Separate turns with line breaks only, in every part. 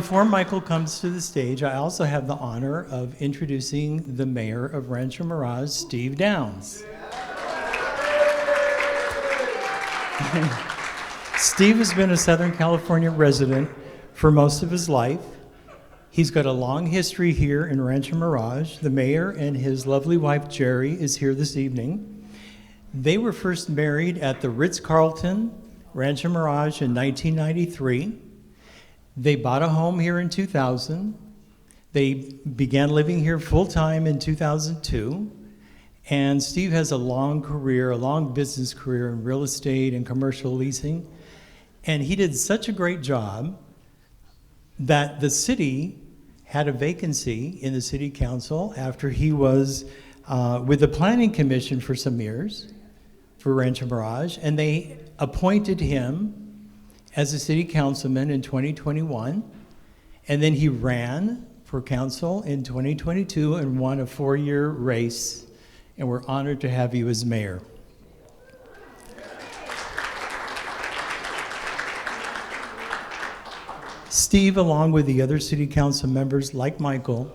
before Michael comes to the stage, I also have the honor of introducing the mayor of Rancho Mirage, Steve Downs. Steve has been a Southern California resident for most of his life. He's got a long history here in Rancho Mirage. The mayor and his lovely wife, Jerry, is here this evening. They were first married at the Ritz-Carlton, Rancho Mirage in 1993. They bought a home here in 2000. They began living here full-time in 2002. And Steve has a long career, a long business career in real estate and commercial leasing. And he did such a great job that the city had a vacancy in the city council after he was with the planning commission for some years for Rancho Mirage, and they appointed him as a city councilman in 2021, and then he ran for council in 2022 and won a 4-year race, and we're honored to have you as mayor. Steve, along with the other city council members like Michael,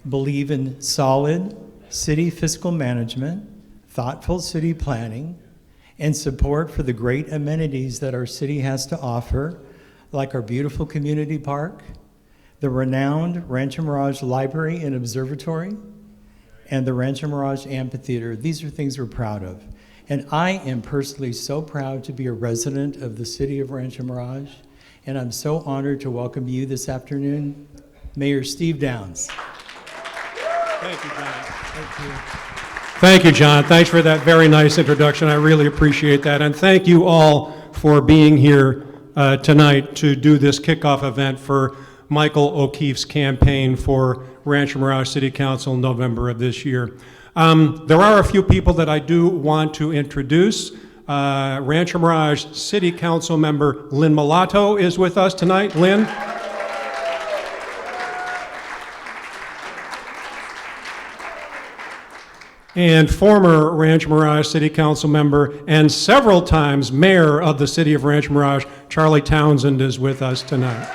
believe in solid city fiscal management, thoughtful city planning, and support for the great amenities that our city has to offer, like our beautiful community park, the renowned Rancho Mirage Library and Observatory, and the Rancho Mirage Amphitheater. These are things we're proud of. And I am personally so proud to be a resident of the city of Rancho Mirage, and I'm so honored to welcome you this afternoon, Mayor Steve Downs.
Thank you, John. Thank you. Thank you, John. Thanks for that very nice introduction. I really appreciate that. And thank you all for being here tonight to do this kickoff event for Michael O'Keefe's campaign for Rancho Mirage City Council in November of this year. There are a few people that I do want to introduce. Rancho Mirage City Council member Lynn Mulatto is with us tonight. Lynn? And former Rancho Mirage City Council member and several times mayor of the city of Rancho Mirage, Charlie Townsend, is with us tonight.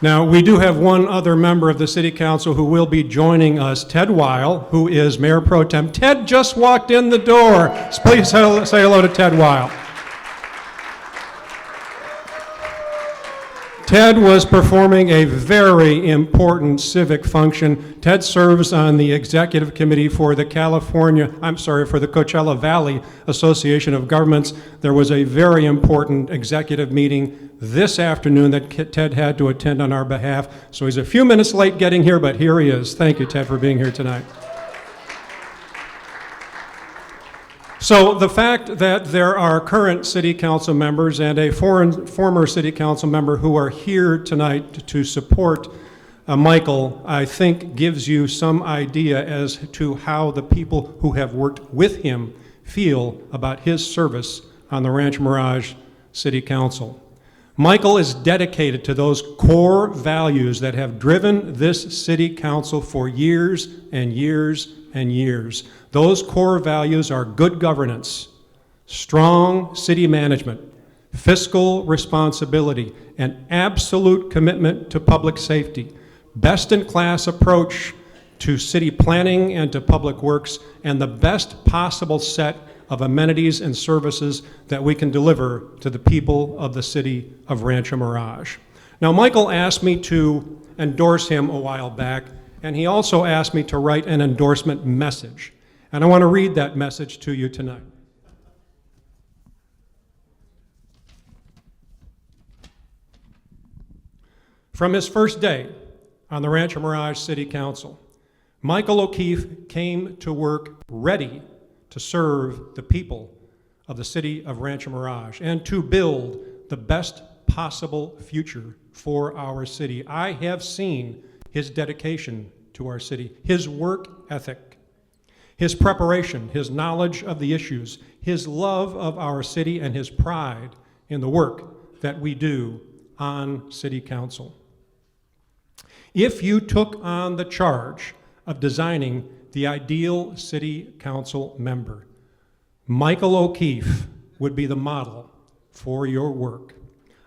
Now, we do have one other member of the City Council who will be joining us, Ted Weil, who is Mayor Pro Tem. Ted just walked in the door. Please say hello to Ted Weil. Ted was performing a very important civic function. Ted serves on the executive committee for the Coachella Valley Association of Governments. There was a very important executive meeting this afternoon that Ted had to attend on our behalf. So he's a few minutes late getting here, but here he is. Thank you, Ted, for being here tonight. So the fact that there are current city council members and a former city council member who are here tonight to support Michael, I think gives you some idea as to how the people who have worked with him feel about his service on the Rancho Mirage City Council. Michael is dedicated to those core values that have driven this city council for years and years and years. Those core values are good governance, strong city management, fiscal responsibility, an absolute commitment to public safety, best-in-class approach to city planning and to public works, and the best possible set of amenities and services that we can deliver to the people of the city of Rancho Mirage. Now, Michael asked me to endorse him a while back, and he also asked me to write an endorsement message. And I want to read that message to you tonight. From his first day on the Rancho Mirage City Council, Michael O'Keefe came to work ready to serve the people of the city of Rancho Mirage and to build the best possible future for our city. I have seen his dedication to our city, his work ethic, his preparation, his knowledge of the issues, his love of our city, and his pride in the work that we do on City Council. If you took on the charge of designing the ideal City Council member, Michael O'Keefe would be the model for your work.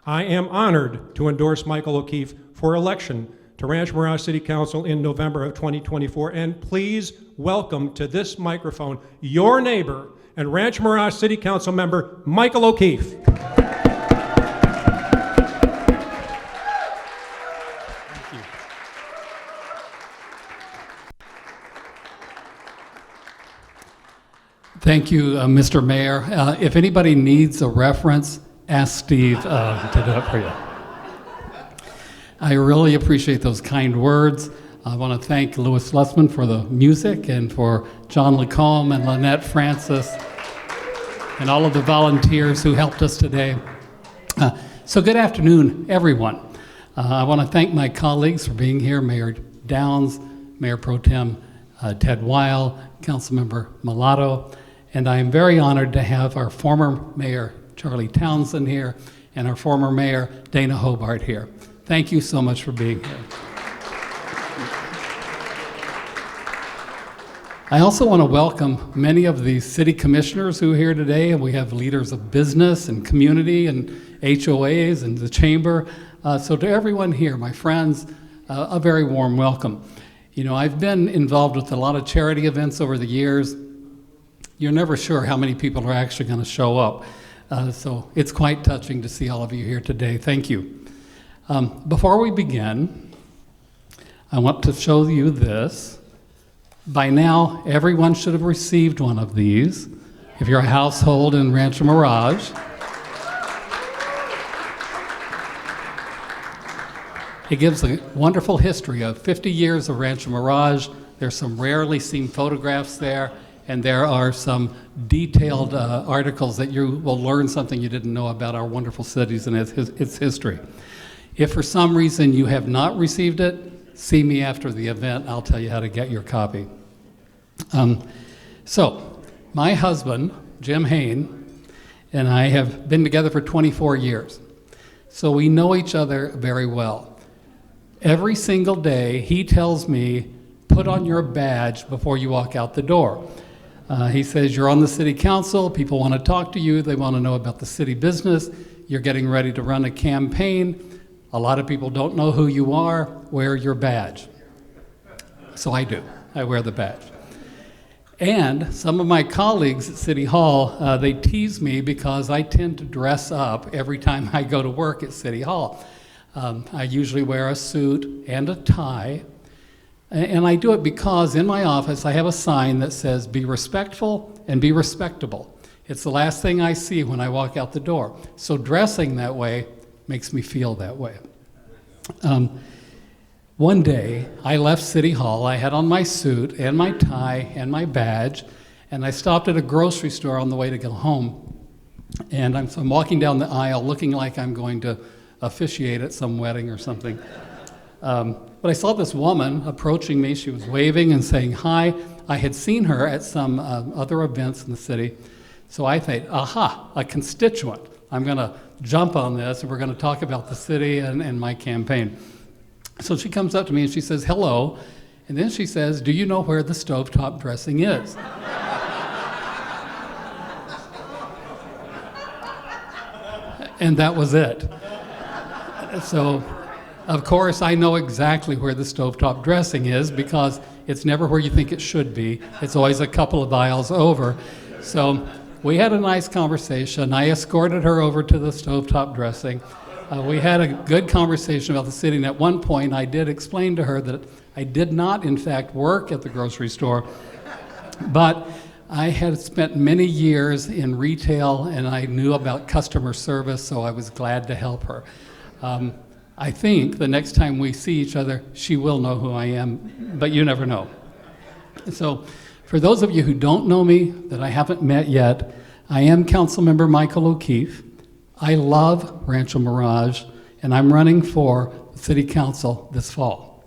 I am honored to endorse Michael O'Keefe for election to Rancho Mirage City Council in November of 2024, and please welcome to this microphone your neighbor and Rancho Mirage City Council member, Michael O'Keefe.
Thank you, Mr. Mayor. If anybody needs a reference, ask Steve to do it for you. I really appreciate those kind words. I want to thank Louis Lussman for the music and for John Lacombe and Lynette Francis and all of the volunteers who helped us today. So good afternoon, everyone. I want to thank my colleagues for being here, Mayor Downs, Mayor Pro Tem Ted Weil, Councilmember Mulatto, and I am very honored to have our former Mayor Charlie Townsend here and our former Mayor Dana Hobart here. Thank you so much for being here. I also want to welcome many of the city commissioners who are here today, and we have leaders of business and community and HOAs and the chamber. So to everyone here, my friends, a very warm welcome. You know, I've been involved with a lot of charity events over the years. You're never sure how many people are actually going to show up. So it's quite touching to see all of you here today. Thank you. Before we begin, I want to show you this. By now, everyone should have received one of these, if you're a household in Rancho Mirage. It gives a wonderful history of 50 years of Rancho Mirage. There's some rarely seen photographs there, and there are some detailed articles that you will learn something you didn't know about our wonderful cities and its history. If for some reason you have not received it, see me after the event. I'll tell you how to get your copy. So, my husband, Jim Hain, and I have been together for 24 years. So we know each other very well. Every single day, he tells me, put on your badge before you walk out the door. He says, you're on the city council, people want to talk to you, they want to know about the city business, you're getting ready to run a campaign, a lot of people don't know who you are, wear your badge. So I do, I wear the badge. And some of my colleagues at City Hall, they tease me because I tend to dress up every time I go to work at City Hall. I usually wear a suit and a tie. And I do it because in my office I have a sign that says, be respectful and be respectable. It's the last thing I see when I walk out the door. So dressing that way makes me feel that way. One day I left City Hall, I had on my suit and my tie and my badge, and I stopped at a grocery store on the way to go home. And I'm walking down the aisle looking like I'm going to officiate at some wedding or something. But I saw this woman approaching me. She was waving and saying hi. I had seen her at some other events in the city. So I thought, aha, a constituent. I'm going to jump on this, and we're going to talk about the city and my campaign. So she comes up to me and she says, hello. And then she says, do you know where the stovetop dressing is? And that was it. So, of course, I know exactly where the stovetop dressing is because it's never where you think it should be. It's always a couple of aisles over. So we had a nice conversation. I escorted her over to the stovetop dressing. We had a good conversation about the city, and at one point I did explain to her that I did not, in fact, work at the grocery store, but I had spent many years in retail and I knew about customer service, so I was glad to help her. I think the next time we see each other, she will know who I am, but you never know. So for those of you who don't know me, that I haven't met yet, I am Councilmember Michael O'Keefe. I love Rancho Mirage, and I'm running for the City Council this fall.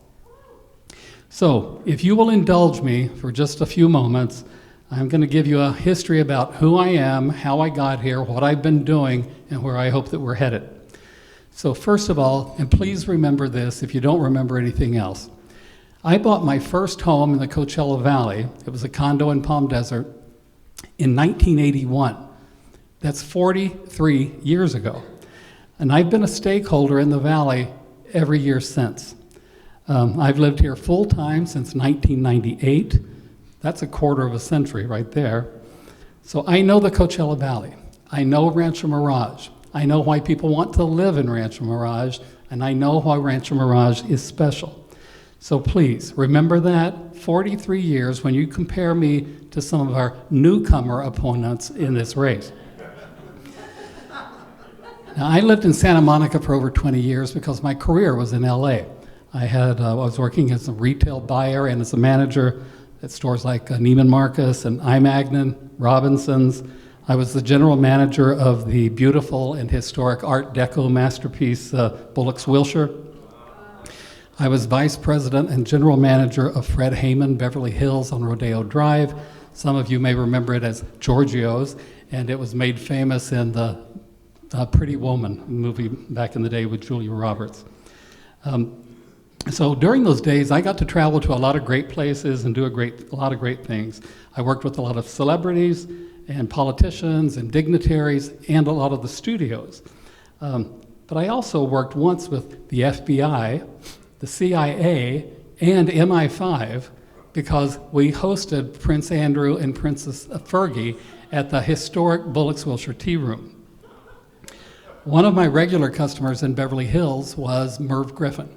So if you will indulge me for just a few moments, I'm going to give you a history about who I am, how I got here, what I've been doing, and where I hope that we're headed. So first of all, and please remember this if you don't remember anything else, I bought my first home in the Coachella Valley. It was a condo in Palm Desert in 1981. That's 43 years ago. And I've been a stakeholder in the Valley every year since. I've lived here full-time since 1998. That's a quarter of a century right there. So I know the Coachella Valley. I know Rancho Mirage. I know why people want to live in Rancho Mirage, and I know why Rancho Mirage is special. So please, remember that 43 years when you compare me to some of our newcomer opponents in this race. Now, I lived in Santa Monica for over 20 years because my career was in LA. I was working as a retail buyer and as a manager at stores like Neiman Marcus and Imagnon, Robinsons. I was the general manager of the beautiful and historic Art Deco masterpiece, Bullock's Wilshire. I was vice president and general manager of Fred Heyman Beverly Hills on Rodeo Drive. Some of you may remember it as Giorgio's, and it was made famous in the Pretty Woman movie back in the day with Julia Roberts. So during those days, I got to travel to a lot of great places and do a lot of great things. I worked with a lot of celebrities and politicians and dignitaries and a lot of the studios. But I also worked once with the FBI, the CIA, and MI5 because we hosted Prince Andrew and Princess Fergie at the historic Bullock's Wilshire Tea Room. One of my regular customers in Beverly Hills was Merv Griffin.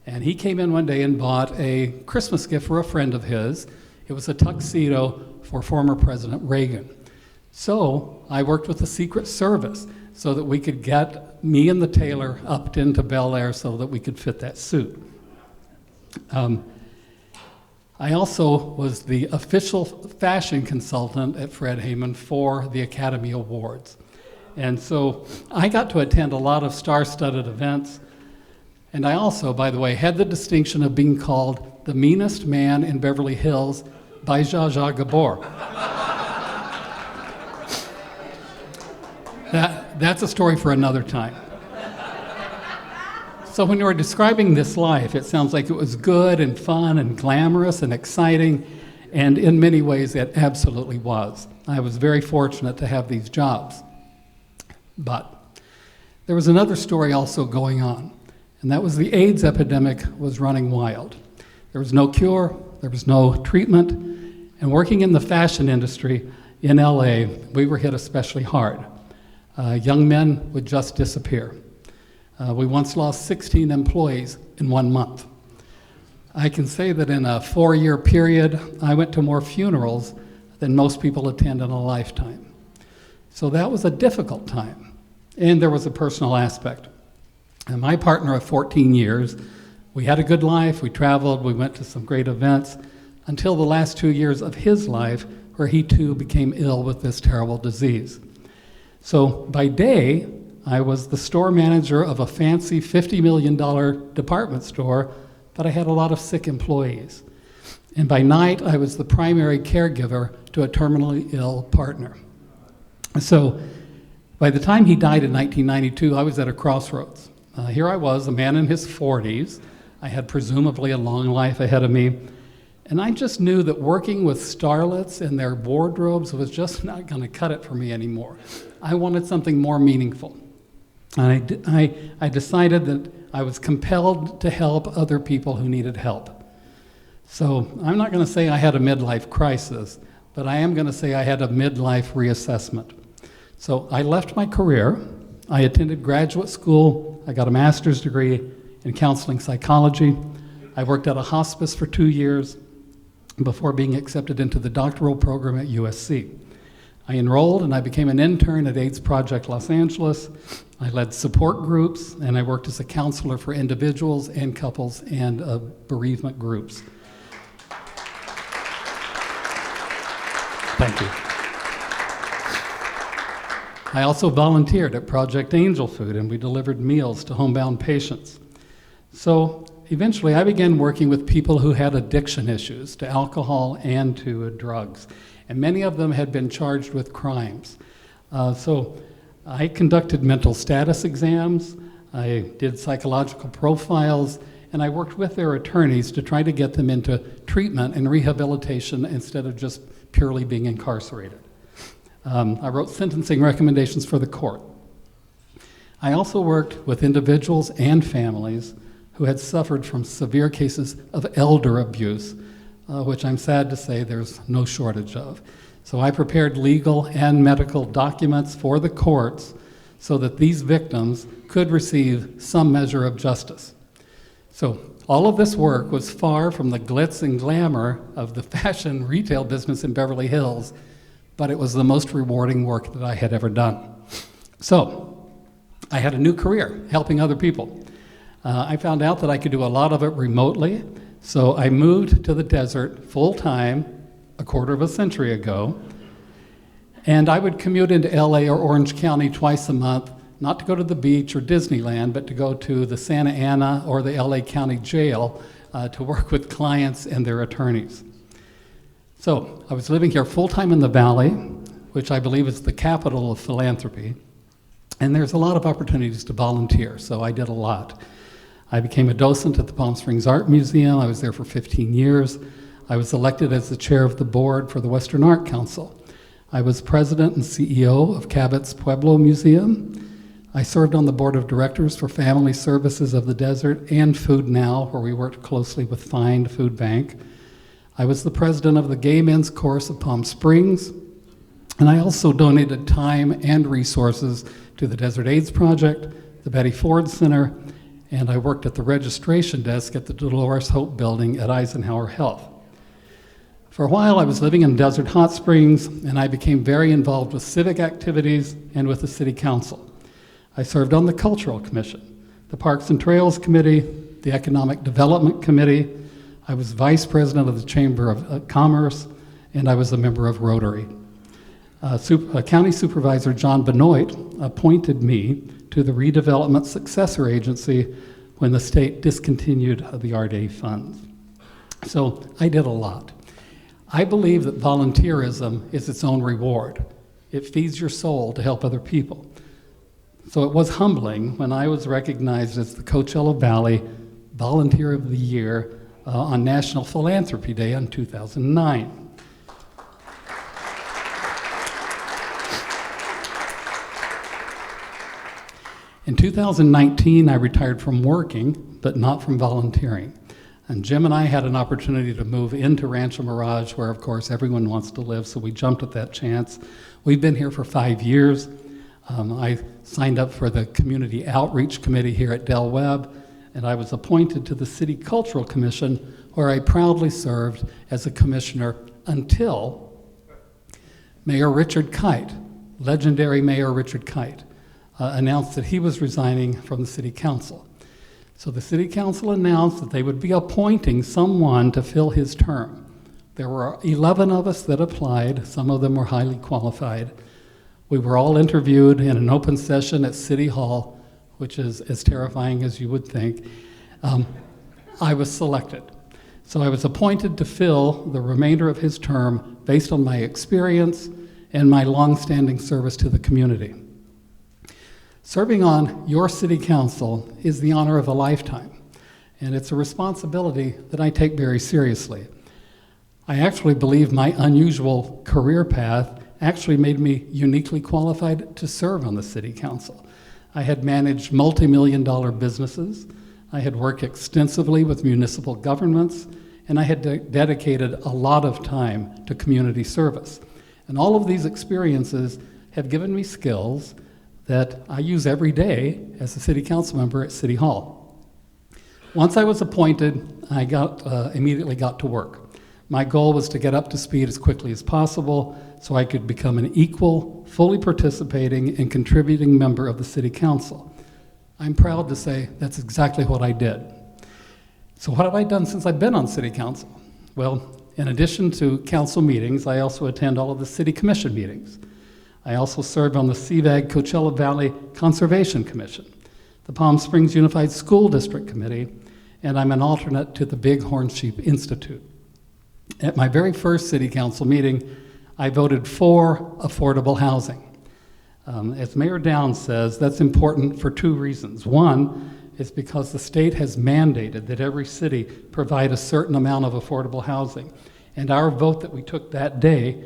And he came in one day and bought a Christmas gift for a friend of his. It was a tuxedo for former President Reagan. So I worked with the Secret Service so that we could get me and the tailor upped into Bel Air so that we could fit that suit. I also was the official fashion consultant at Fred Heyman for the Academy Awards. And so I got to attend a lot of star-studded events. And I also, by the way, had the distinction of being called the meanest man in Beverly Hills by Zsa Zsa Gabor. That's a story for another time. So when you were describing this life, it sounds like it was good and fun and glamorous and exciting, and in many ways it absolutely was. I was very fortunate to have these jobs. But there was another story also going on. And that was the AIDS epidemic was running wild. There was no cure, there was no treatment, and working in the fashion industry in LA, we were hit especially hard. Young men would just disappear. We once lost 16 employees in 1 month. I can say that in a 4-year period, I went to more funerals than most people attend in a lifetime. So that was a difficult time, and there was a personal aspect. And my partner of 14 years, we had a good life, we traveled, we went to some great events, until the last 2 years of his life, where he too became ill with this terrible disease. So by day, I was the store manager of a fancy $50 million department store, but I had a lot of sick employees. And by night, I was the primary caregiver to a terminally ill partner. So by the time he died in 1992, I was at a crossroads. Here I was, a man in his 40s. I had presumably a long life ahead of me. And I just knew that working with starlets and their wardrobes was just not going to cut it for me anymore. I wanted something more meaningful. And I decided that I was compelled to help other people who needed help. So I'm not going to say I had a midlife crisis, but I am going to say I had a midlife reassessment. So I left my career. I attended graduate school. I got a master's degree in counseling psychology. I worked at a hospice for 2 years before being accepted into the doctoral program at USC. I enrolled and I became an intern at AIDS Project Los Angeles. I led support groups and I worked as a counselor for individuals and couples and bereavement groups. Thank you. I also volunteered at Project Angel Food, and we delivered meals to homebound patients. So eventually I began working with people who had addiction issues to alcohol and to drugs, and many of them had been charged with crimes. So I conducted mental status exams, I did psychological profiles, and I worked with their attorneys to try to get them into treatment and rehabilitation instead of just purely being incarcerated. I wrote sentencing recommendations for the court. I also worked with individuals and families who had suffered from severe cases of elder abuse, which I'm sad to say there's no shortage of. So I prepared legal and medical documents for the courts so that these victims could receive some measure of justice. So all of this work was far from the glitz and glamour of the fashion retail business in Beverly Hills, but it was the most rewarding work that I had ever done. So I had a new career, helping other people. I found out that I could do a lot of it remotely, so I moved to the desert full-time a quarter of a century ago, and I would commute into LA or Orange County twice a month, not to go to the beach or Disneyland, but to go to the Santa Ana or the LA County Jail to work with clients and their attorneys. So I was living here full-time in the Valley, which I believe is the capital of philanthropy, and there's a lot of opportunities to volunteer, so I did a lot. I became a docent at the Palm Springs Art Museum. I was there for 15 years. I was elected as the chair of the board for the Western Art Council. I was president and CEO of Cabot's Pueblo Museum. I served on the board of directors for Family Services of the Desert and Food Now, where we worked closely with Find Food Bank. I was the president of the Gay Men's Chorus of Palm Springs, and I also donated time and resources to the Desert AIDS Project, the Betty Ford Center, and I worked at the registration desk at the Dolores Hope Building at Eisenhower Health. For a while, I was living in Desert Hot Springs, and I became very involved with civic activities and with the City Council. I served on the Cultural Commission, the Parks and Trails Committee, the Economic Development Committee. I was vice president of the Chamber of Commerce, and I was a member of Rotary. County Supervisor John Benoit appointed me to the Redevelopment Successor Agency when the state discontinued the RDA funds. So I did a lot. I believe that volunteerism is its own reward. It feeds your soul to help other people. So it was humbling when I was recognized as the Coachella Valley Volunteer of the Year on National Philanthropy Day in 2009. In 2019, I retired from working, but not from volunteering. And Jim and I had an opportunity to move into Rancho Mirage, where, of course, everyone wants to live, so we jumped at that chance. We've been here for 5 years. I signed up for the Community Outreach Committee here at Webb, and I was appointed to the City Cultural Commission, where I proudly served as a commissioner until Mayor Richard Kite, legendary Mayor Richard Kite, announced that he was resigning from the City Council. So the City Council announced that they would be appointing someone to fill his term. There were 11 of us that applied. Some of them were highly qualified. We were all interviewed in an open session at City Hall, which is as terrifying as you would think. I was selected. So I was appointed to fill the remainder of his term based on my experience and my longstanding service to the community. Serving on your city council is the honor of a lifetime, and it's a responsibility that I take very seriously. I actually believe my unusual career path actually made me uniquely qualified to serve on the city council. I had managed multi-million-dollar businesses, I had worked extensively with municipal governments, and I had dedicated a lot of time to community service. And all of these experiences have given me skills that I use every day as a city council member at City Hall. Once I was appointed, I immediately got to work. My goal was to get up to speed as quickly as possible so I could become an equal, fully participating and contributing member of the City Council. I'm proud to say that's exactly what I did. So what have I done since I've been on City Council? Well, in addition to council meetings, I also attend all of the City Commission meetings. I also served on the CVAG Coachella Valley Conservation Commission, the Palm Springs Unified School District Committee, and I'm an alternate to the Bighorn Sheep Institute. At my very first City Council meeting, I voted for affordable housing. As Mayor Downs says, that's important for 2 reasons. One is because the state has mandated that every city provide a certain amount of affordable housing. And our vote that we took that day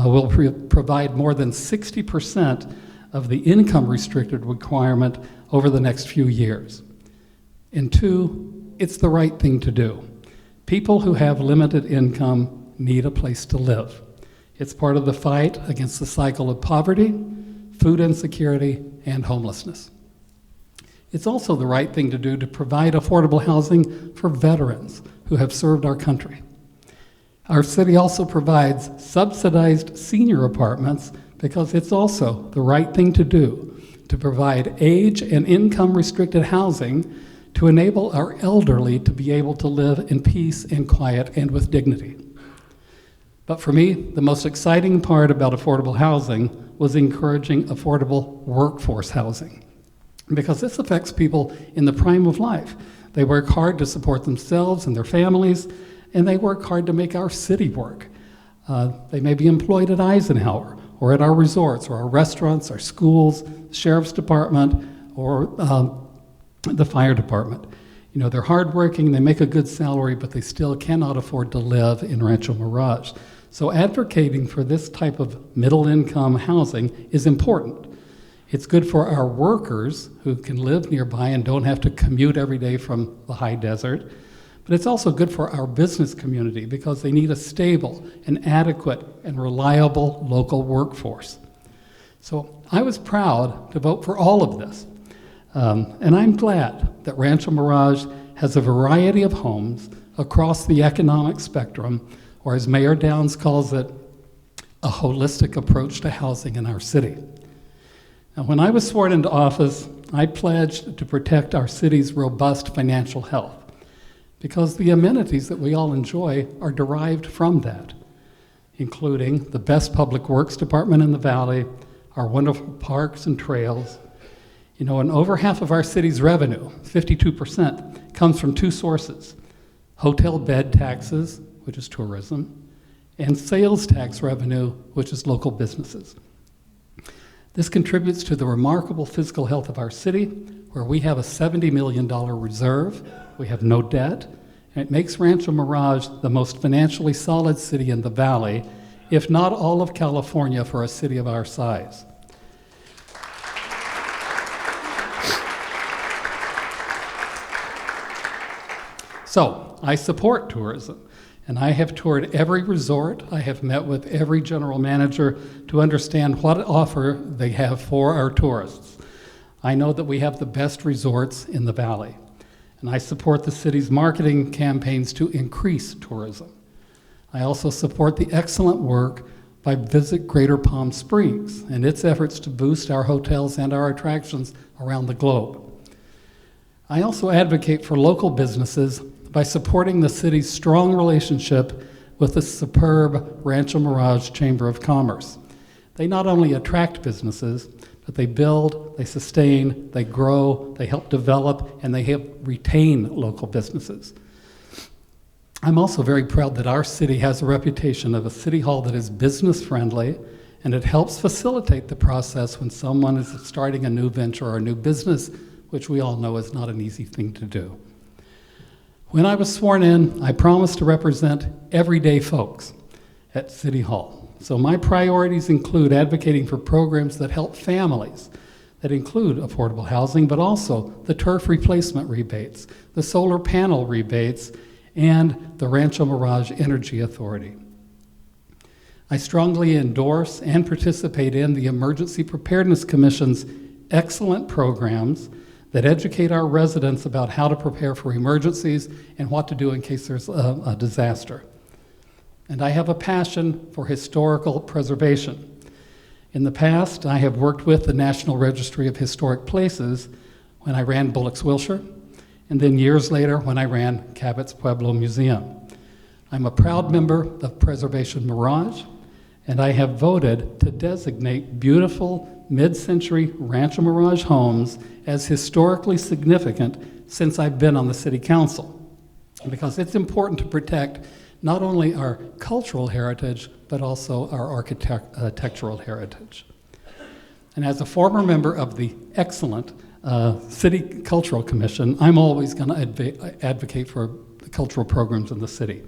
will provide more than 60% of the income restricted requirement over the next few years. And two, it's the right thing to do. People who have limited income need a place to live. It's part of the fight against the cycle of poverty, food insecurity, and homelessness. It's also the right thing to do to provide affordable housing for veterans who have served our country. Our city also provides subsidized senior apartments because it's also the right thing to do to provide age and income restricted housing to enable our elderly to be able to live in peace and quiet and with dignity. But for me, the most exciting part about affordable housing was encouraging affordable workforce housing, because this affects people in the prime of life. They work hard to support themselves and their families, and they work hard to make our city work. They may be employed at Eisenhower, or at our resorts, or our restaurants, our schools, sheriff's department, or the fire department. You know, they're hardworking, they make a good salary, but they still cannot afford to live in Rancho Mirage. So advocating for this type of middle-income housing is important. It's good for our workers who can live nearby and don't have to commute every day from the high desert. But it's also good for our business community because they need a stable and adequate and reliable local workforce. So I was proud to vote for all of this. And I'm glad that Rancho Mirage has a variety of homes across the economic spectrum, or as Mayor Downs calls it, a holistic approach to housing in our city. Now, when I was sworn into office, I pledged to protect our city's robust financial health, because the amenities that we all enjoy are derived from that, including the best public works department in the valley, our wonderful parks and trails. You know, and over half of our city's revenue, 52%, comes from two sources: hotel bed taxes, which is tourism, and sales tax revenue, which is local businesses. This contributes to the remarkable fiscal health of our city, where we have a $70 million reserve, we have no debt, and it makes Rancho Mirage the most financially solid city in the valley, if not all of California for a city of our size. So, I support tourism, and I have toured every resort. I have met with every general manager to understand what offer they have for our tourists. I know that we have the best resorts in the valley, and I support the city's marketing campaigns to increase tourism. I also support the excellent work by Visit Greater Palm Springs and its efforts to boost our hotels and our attractions around the globe. I also advocate for local businesses by supporting the city's strong relationship with the superb Rancho Mirage Chamber of Commerce. They not only attract businesses, but they build, they sustain, they grow, they help develop, and they help retain local businesses. I'm also very proud that our city has a reputation of a city hall that is business-friendly, and it helps facilitate the process when someone is starting a new venture or a new business, which we all know is not an easy thing to do. When I was sworn in, I promised to represent everyday folks at City Hall. So my priorities include advocating for programs that help families, that include affordable housing, but also the turf replacement rebates, the solar panel rebates, and the Rancho Mirage Energy Authority. I strongly endorse and participate in the Emergency Preparedness Commission's excellent programs that educate our residents about how to prepare for emergencies and what to do in case there's a disaster. And I have a passion for historical preservation. In the past, I have worked with the National Registry of Historic Places when I ran Bullock's Wilshire, and then years later when I ran Cabot's Pueblo Museum. I'm a proud member of Preservation Mirage, and I have voted to designate beautiful mid-century Rancho Mirage homes as historically significant since I've been on the City Council, because it's important to protect not only our cultural heritage, but also our architectural heritage. And as a former member of the excellent City Cultural Commission, I'm always going to advocate for the cultural programs in the city.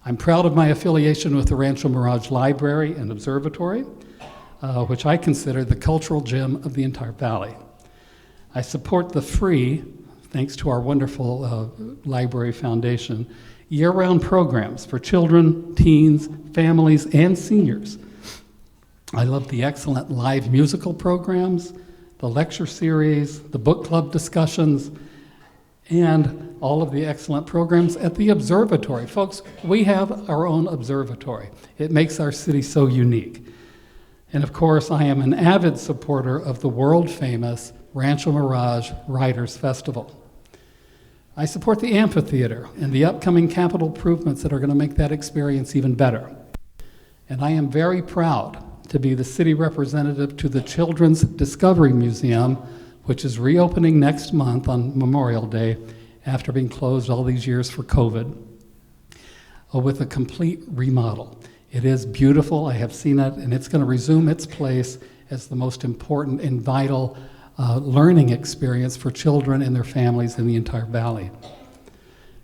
I'm proud of my affiliation with the Rancho Mirage Library and Observatory, which I consider the cultural gem of the entire valley. I support the free, thanks to our wonderful library foundation, year-round programs for children, teens, families, and seniors. I love the excellent live musical programs, the lecture series, the book club discussions, and all of the excellent programs at the observatory. Folks, we have our own observatory. It makes our city so unique. And of course, I am an avid supporter of the world-famous Rancho Mirage Writers Festival. I support the amphitheater and the upcoming capital improvements that are going to make that experience even better. And I am very proud to be the city representative to the Children's Discovery Museum, which is reopening next month on Memorial Day after being closed all these years for COVID, with a complete remodel. It is beautiful, I have seen it, and it's going to resume its place as the most important and vital learning experience for children and their families in the entire valley.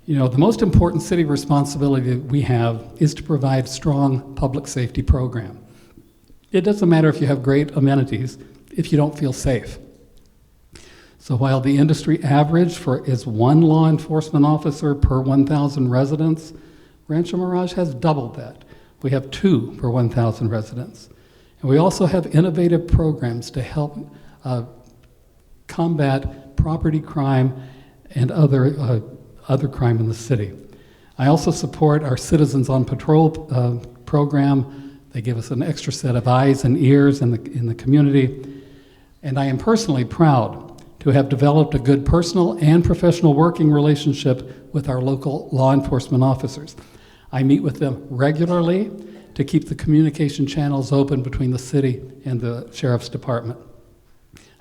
You know, the most important city responsibility that we have is to provide strong public safety program. It doesn't matter if you have great amenities if you don't feel safe. So while the industry average is 1 law enforcement officer per 1,000 residents, Rancho Mirage has doubled that. We have 2 per 1,000 residents. And we also have innovative programs to help combat property crime and other crime in the city. I also support our Citizens on Patrol program. They give us an extra set of eyes and ears in the community. And I am personally proud to have developed a good personal and professional working relationship with our local law enforcement officers. I meet with them regularly to keep the communication channels open between the city and the Sheriff's Department.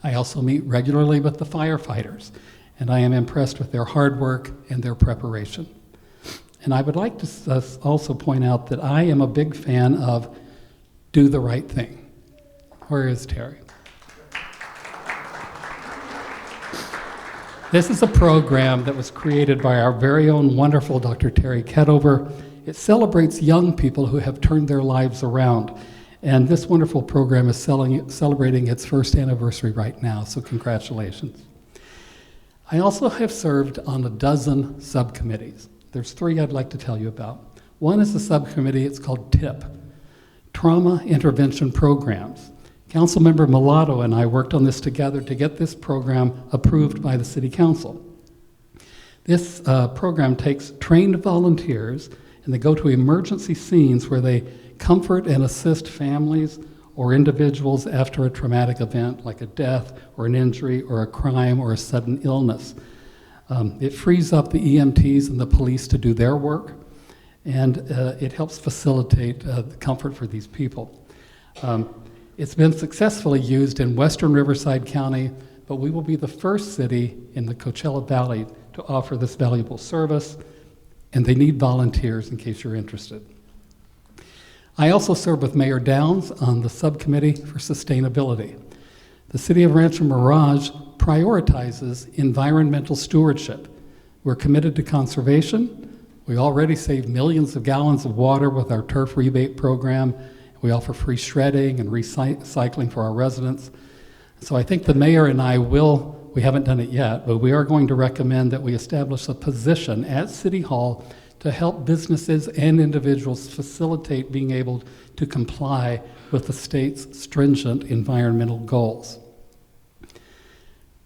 I also meet regularly with the firefighters, and I am impressed with their hard work and their preparation. And I would like to also point out that I am a big fan of Do the Right Thing. Where is Terry? This is a program that was created by our very own wonderful Dr. Terry Ketover. It celebrates young people who have turned their lives around. And this wonderful program is celebrating its first anniversary right now, so congratulations. I also have served on a dozen subcommittees. There's 3 I'd like to tell you about. One is a subcommittee, it's called TIP, Trauma Intervention Programs. Councilmember Mulatto and I worked on this together to get this program approved by the City Council. This program takes trained volunteers and they go to emergency scenes where they comfort and assist families or individuals after a traumatic event like a death or an injury or a crime or a sudden illness. It frees up the EMTs and the police to do their work, and it helps facilitate the comfort for these people. It's been successfully used in western Riverside County, but we will be the first city in the Coachella Valley to offer this valuable service, and they need volunteers in case you're interested. I also serve with Mayor Downs on the subcommittee for sustainability. The City of Rancho Mirage prioritizes environmental stewardship. We're committed to conservation. We already save millions of gallons of water with our turf rebate program. We offer free shredding and recycling for our residents. So I think the mayor and I we haven't done it yet, but we are going to recommend that we establish a position at City Hall to help businesses and individuals facilitate being able to comply with the state's stringent environmental goals.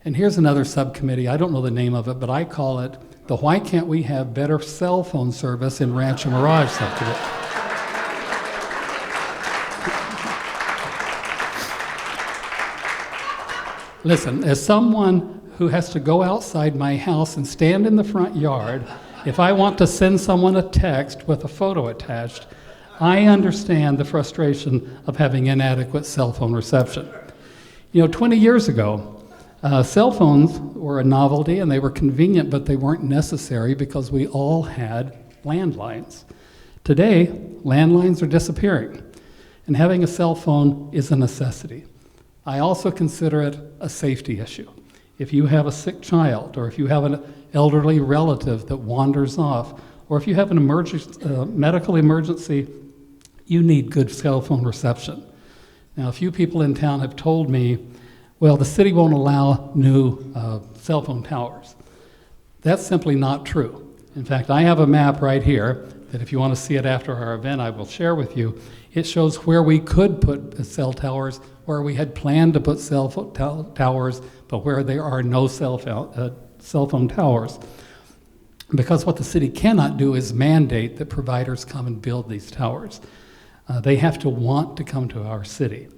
And here's another subcommittee. I don't know the name of it, but I call it the Why Can't We Have Better Cell Phone Service in Rancho Mirage subcommittee. Listen, as someone who has to go outside my house and stand in the front yard, if I want to send someone a text with a photo attached, I understand the frustration of having inadequate cell phone reception. You know, 20 years ago, cell phones were a novelty and they were convenient, but they weren't necessary because we all had landlines. Today, landlines are disappearing, and having a cell phone is a necessity. I also consider it a safety issue. If you have a sick child or if you have an elderly relative that wanders off, or if you have an medical emergency, you need good cell phone reception. Now, a few people in town have told me, well, the city won't allow new cell phone towers. That's simply not true. In fact, I have a map right here that if you want to see it after our event, I will share with you. It shows where we could put cell towers, where we had planned to put cell phone towers, but where there are no cell phone towers. Because what the city cannot do is mandate that providers come and build these towers. They have to want to come to our city.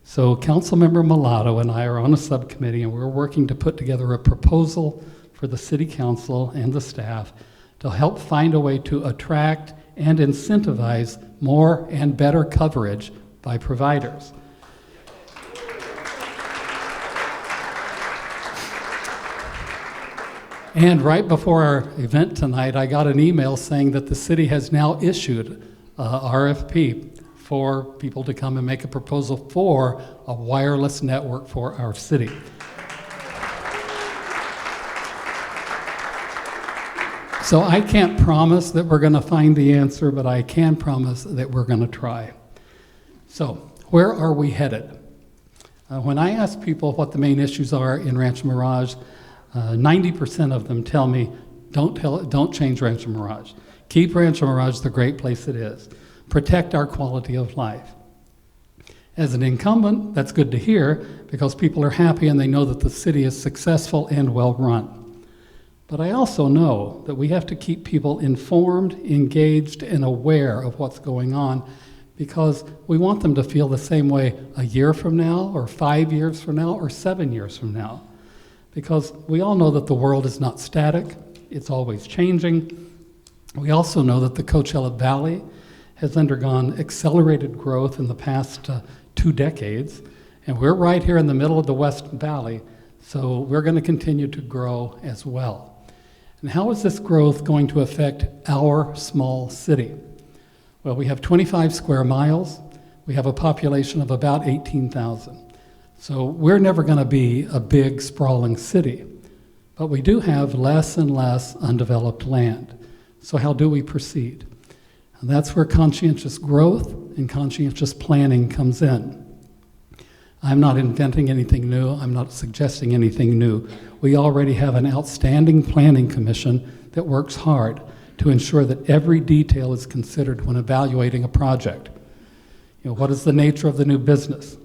So Councilmember Mulatto and I are on a subcommittee, and we're working to put together a proposal for the city council and the staff to help find a way to attract and incentivize more and better coverage by providers. And right before our event tonight, I got an email saying that the city has now issued a RFP for people to come and make a proposal for a wireless network for our city. So I can't promise that we're going to find the answer, but I can promise that we're going to try. So where are we headed? When I ask people what the main issues are in Rancho Mirage, 90% of them tell me, don't change Rancho Mirage. Keep Rancho Mirage the great place it is. Protect our quality of life. As an incumbent, that's good to hear because people are happy and they know that the city is successful and well run. But I also know that we have to keep people informed, engaged, and aware of what's going on because we want them to feel the same way a year from now, or 5 years from now, or 7 years from now. Because we all know that the world is not static, it's always changing. We also know that the Coachella Valley has undergone accelerated growth in the past 2 decades, and we're right here in the middle of the West Valley, so we're going to continue to grow as well. And how is this growth going to affect our small city? Well, we have 25 square miles. We have a population of about 18,000. So we're never going to be a big, sprawling city. But we do have less and less undeveloped land. So how do we proceed? And that's where conscientious growth and conscientious planning comes in. I'm not inventing anything new. I'm not suggesting anything new. We already have an outstanding planning commission that works hard to ensure that every detail is considered when evaluating a project. What is the nature of the new business?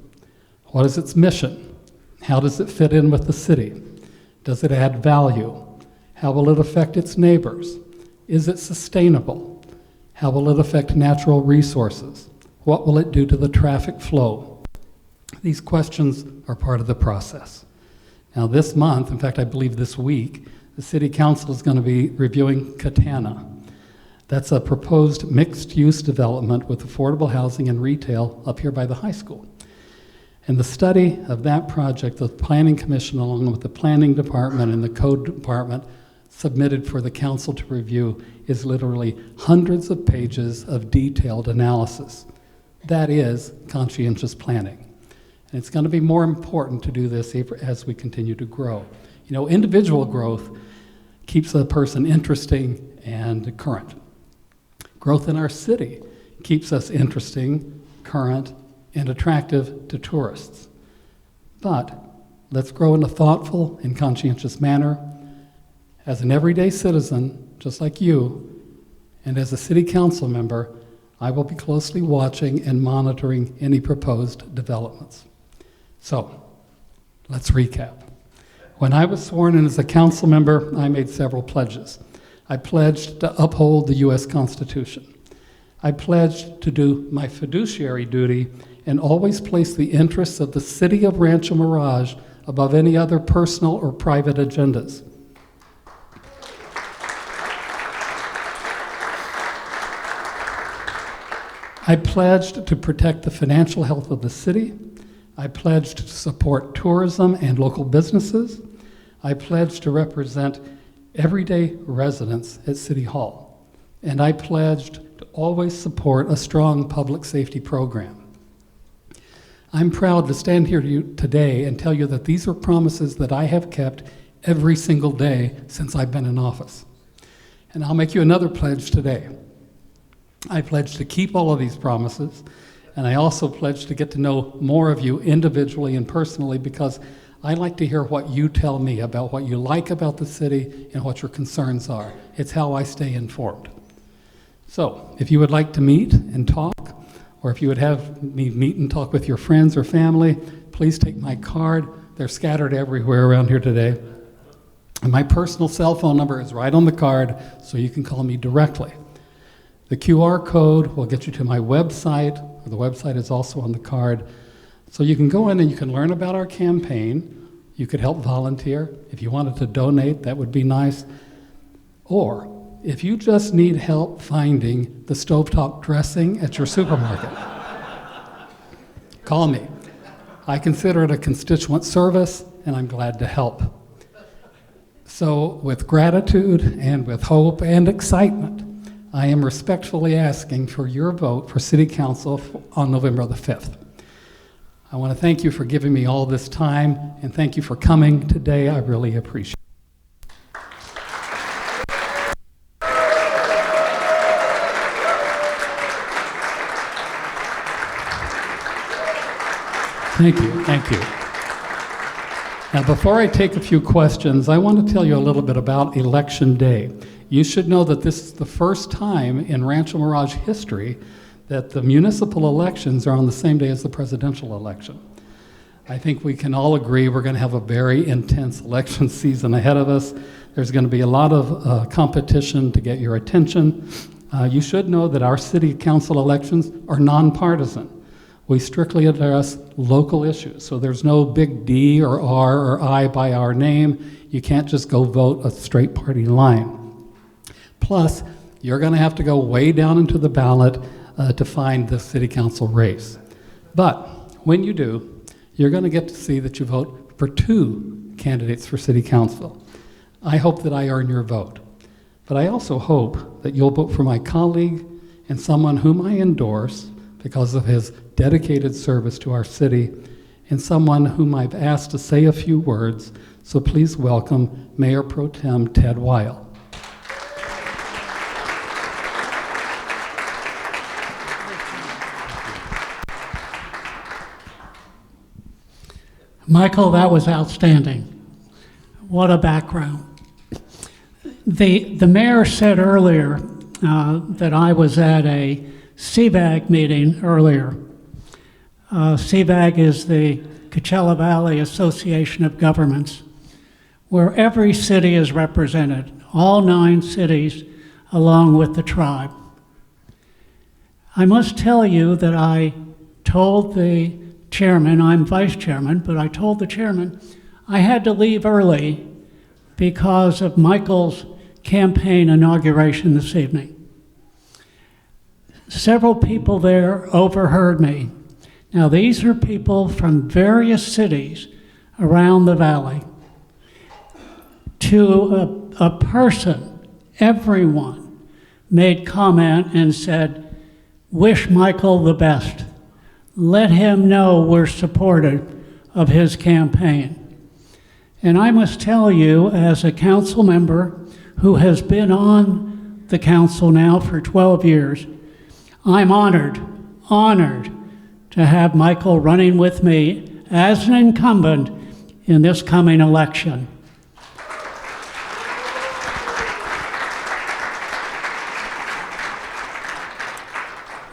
What is its mission? How does it fit in with the city? Does it add value? How will it affect its neighbors? Is it sustainable? How will it affect natural resources? What will it do to the traffic flow? These questions are part of the process. Now this month, in fact I believe this week, the City Council is going to be reviewing Katana. That's a proposed mixed-use development with affordable housing and retail up here by the high school. And the study of that project, the Planning Commission along with the Planning Department and the Code Department submitted for the council to review is literally hundreds of pages of detailed analysis. That is conscientious planning. And it's going to be more important to do this as we continue to grow. Individual growth keeps a person interesting and current. Growth in our city keeps us interesting, current, and attractive to tourists. But let's grow in a thoughtful and conscientious manner. As an everyday citizen, just like you, and as a city council member, I will be closely watching and monitoring any proposed developments. So, let's recap. When I was sworn in as a council member, I made several pledges. I pledged to uphold the U.S. Constitution. I pledged to do my fiduciary duty and always place the interests of the city of Rancho Mirage above any other personal or private agendas. I pledged to protect the financial health of the city. I pledged to support tourism and local businesses. I pledged to represent everyday residents at City Hall. And I pledged to always support a strong public safety program. I'm proud to stand here today and tell you that these are promises that I have kept every single day since I've been in office. And I'll make you another pledge today. I pledge to keep all of these promises, and I also pledge to get to know more of you individually and personally, because I like to hear what you tell me about what you like about the city and what your concerns are. It's how I stay informed. So, if you would like to meet and talk, or if you would have me meet and talk with your friends or family, please take my card. They're scattered everywhere around here today. And my personal cell phone number is right on the card, so you can call me directly. The QR code will get you to my website, or the website is also on the card. So you can go in and you can learn about our campaign. You could help volunteer. If you wanted to donate, that would be nice. Or if you just need help finding the stovetop dressing at your supermarket, call me. I consider it a constituent service, and I'm glad to help. So with gratitude and with hope and excitement, I am respectfully asking for your vote for City Council on November the 5th. I want to thank you for giving me all this time, and thank you for coming today. I really appreciate it. Thank you. Now, before I take a few questions, I want to tell you a little bit about Election Day. You should know that this is the first time in Rancho Mirage history that the municipal elections are on the same day as the presidential election. I think we can all agree we're going to have a very intense election season ahead of us. There's going to be a lot of competition to get your attention. You should know that our city council elections are nonpartisan. We strictly address local issues, so there's no big D or R or I by our name. You can't just go vote a straight party line. Plus, you're going to have to go way down into the ballot to find the city council race. But when you do, you're going to get to see that you vote for 2 candidates for city council. I hope that I earn your vote. But I also hope that you'll vote for my colleague and someone whom I endorse because of his dedicated service to our city, and someone whom I've asked to say a few words, so please welcome Mayor Pro Tem Ted Weil.
Michael, that was outstanding. What a background. The mayor said earlier that I was at a CVAG meeting earlier. CVAG is the Coachella Valley Association of Governments, where every city is represented, all 9 cities, along with the tribe. I must tell you that I told the chairman, I'm vice chairman, but I told the chairman I had to leave early because of Michael's campaign inauguration this evening. Several people there overheard me. Now, these are people from various cities around the valley. To a person, everyone made comment and said, wish Michael the best. Let him know we're supportive of his campaign. And I must tell you, as a council member who has been on the council now for 12 years, I'm honored to have Michael running with me as an incumbent in this coming election.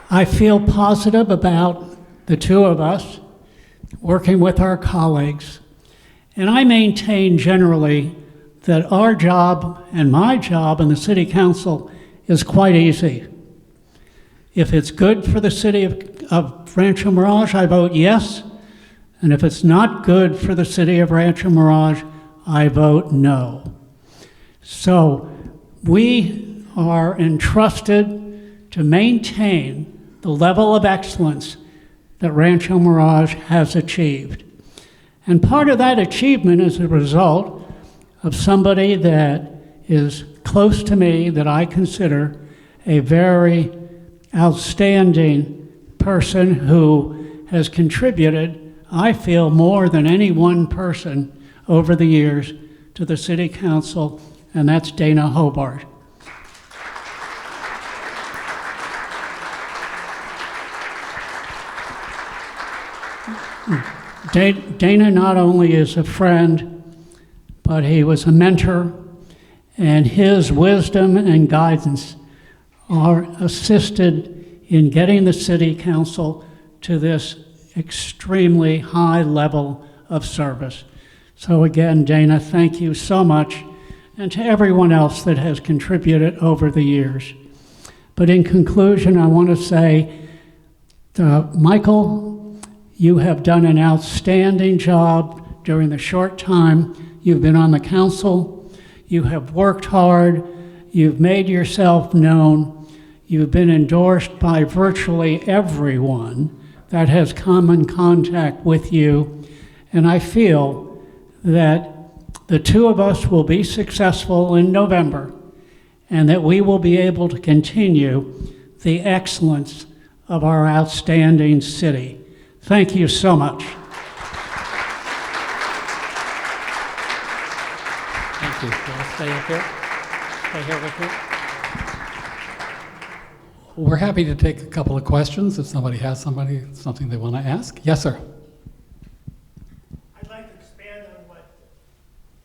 I feel positive about the 2 of us working with our colleagues, and I maintain generally that our job and my job in the City Council is quite easy. If it's good for the city of Rancho Mirage, I vote yes. And if it's not good for the city of Rancho Mirage, I vote no. So we are entrusted to maintain the level of excellence that Rancho Mirage has achieved. And part of that achievement is a result of somebody that is close to me, that I consider a very outstanding person who has contributed, I feel, more than any one person over the years to the City Council, and that's Dana Hobart. Dana not only is a friend, but he was a mentor, and his wisdom and guidance are assisted in getting the city council to this extremely high level of service. So again, Dana, thank you so much, and to everyone else that has contributed over the years. But in conclusion, I want to say, Michael, you have done an outstanding job during the short time you've been on the council. You have worked hard. You've made yourself known. You've been endorsed by virtually everyone that has come in contact with you. And I feel that the two of us will be successful in November, and that we will be able to continue the excellence of our outstanding city. Thank you so much.
Thank you. Can I stay up here? Stay here with me? We're happy to take a couple of questions if somebody has something they want to ask. Yes, sir.
I'd like to expand on what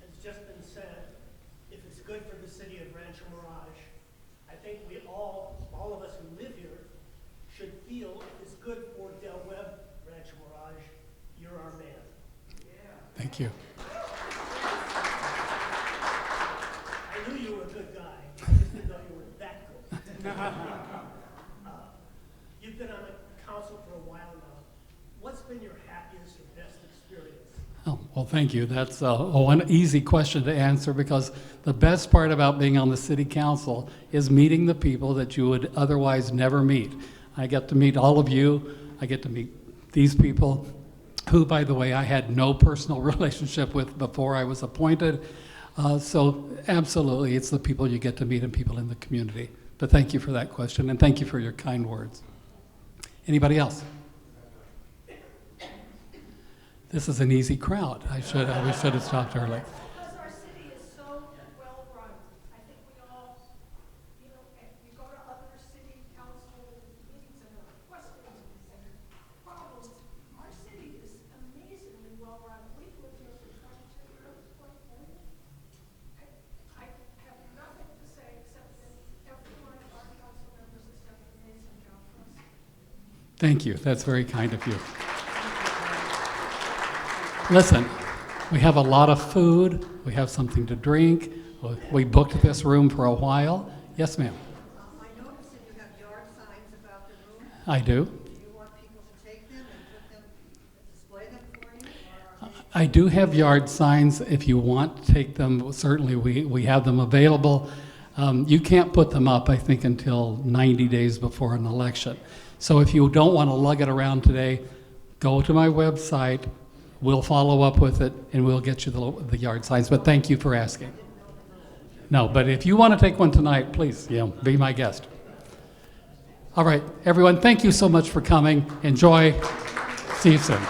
has just been said. If it's good for the city of Rancho Mirage, I think we all of us who live here, should feel if it's good for Del Webb, Rancho Mirage, you're our man.
Thank you.
I knew you were a good guy. I just didn't know you were that good. You've been on the council for a while now. What's been your happiest or best experience?
Oh, well, thank you. That's an easy question to answer, because the best part about being on the city council is meeting the people that you would otherwise never meet. I get to meet all of you. I get to meet these people who, by the way, I had no personal relationship with before I was appointed. So absolutely, it's the people you get to meet and people in the community. But thank you for that question, and thank you for your kind words. Anybody else? This is an easy crowd. We should have stopped early.
Because our city is so well run. I think we all, you go to other city council meetings and there are questions and problems. Our city is amazingly well run. We've lived here for 22 years, 24 years. I have nothing to say except that every one of our council members has done an amazing job for us.
Thank you. That's very kind of you. Listen, we have a lot of food. We have something to drink. We booked this room for a while. Yes, ma'am.
I noticed that you have yard signs about the room.
I do.
Do you want people to take them and put them, display them for you? Or are they
I do have yard signs. If you want to take them, certainly we have them available. You can't put them up, I think, until 90 days before an election. So if you don't want to lug it around today, go to my website. We'll follow up with it, and we'll get you the yard signs. But thank you for asking. No, but if you want to take one tonight, please, be my guest. All right, everyone, thank you so much for coming. Enjoy. See you soon.